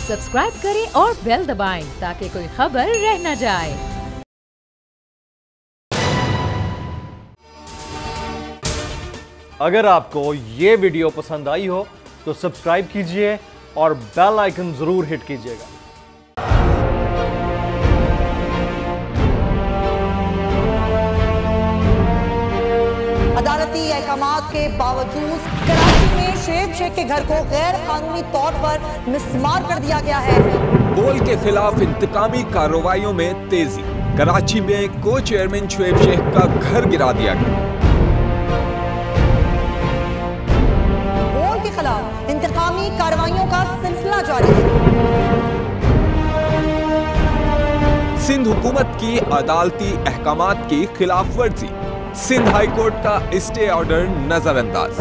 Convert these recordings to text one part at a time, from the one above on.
Subscribe करें और bell दबाएं ताकि कोई खबर रह न जाए। अगर आपको ये वीडियो पसंद आई हो तो सब्सक्राइब कीजिए और बेल आइकन जरूर हिट कीजिएगा। अदालती अहकामात के बावजूद कराची में शुएब शेख के घर को गैर कानूनी तौर पर मिसमार कर दिया गया है। बोल के खिलाफ इंतकामी कार्रवाइयों में तेजी। कराची में को चेयरमैन शुएब शेख का घर गिरा दिया गया। बोल के खिलाफ इंतकामी कार्रवाइयों का सिलसिला जारी है। सिंध हुकूमत की अदालती अहकामात की खिलाफ वर्जी। सिंध हाई कोर्ट का स्टे ऑर्डर नजरअंदाज।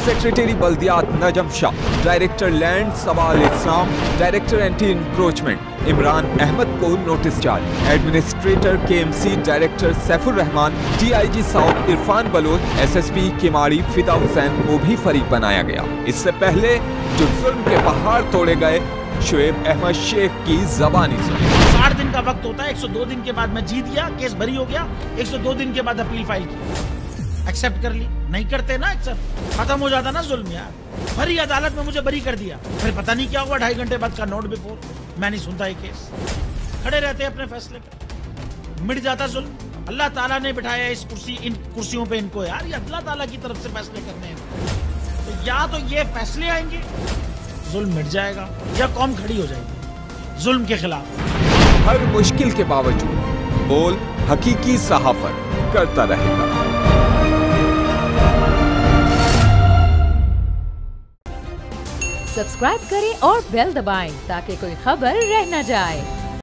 सेक्रेटरी बल्दियात Najam Shah, director land Sawal Islam, director anti encroachment Imran Ahmed को नोटिस जारी। Administrator KMC director Saifur Rahman, DIG south Irfan Baloch, SSP Kemari Fida Hussain को भी फरीक बनाया गया। इससे पहले जो जुल्म के पहाड़ तोड़े गए, शुएब अहमद शेख की जबानी सुनी। 60 दिन का वक्त होता है, 102 दिन के बाद मैं जीत गया, केस बरी हो गया, 102 दिन के बाद अपील फाइल की, एक्सेप्ट कर ली। नहीं करते ना एक्सेप्ट, खत्म हो जाता ना जुल्म यार। भरी अदालत में मुझे बरी कर दिया, फिर पता नहीं क्या हुआ, 2.5 घंटे बाद का नोट बिफोर, मैं नहीं सुनता ये केस। खड़े रहते अपने फैसले पर, मिट जाता जुल्म। अल्लाह ताला ने बिठाया इस कुर्सी, इन कुर्सियों पे इनको यार, ये अल्लाह ताला की तरफ से फैसले करने हैं। तो या तो ये फैसले आएंगे, जुल्म मिट जाएगा, या कौम खड़ी हो जाएगी जुल्म के खिलाफ। हर मुश्किल के बावजूद बोल हकीकी सहाफत करता रहेगा। सब्सक्राइब करें और बेल दबाएं ताकि कोई खबर रह न जाए।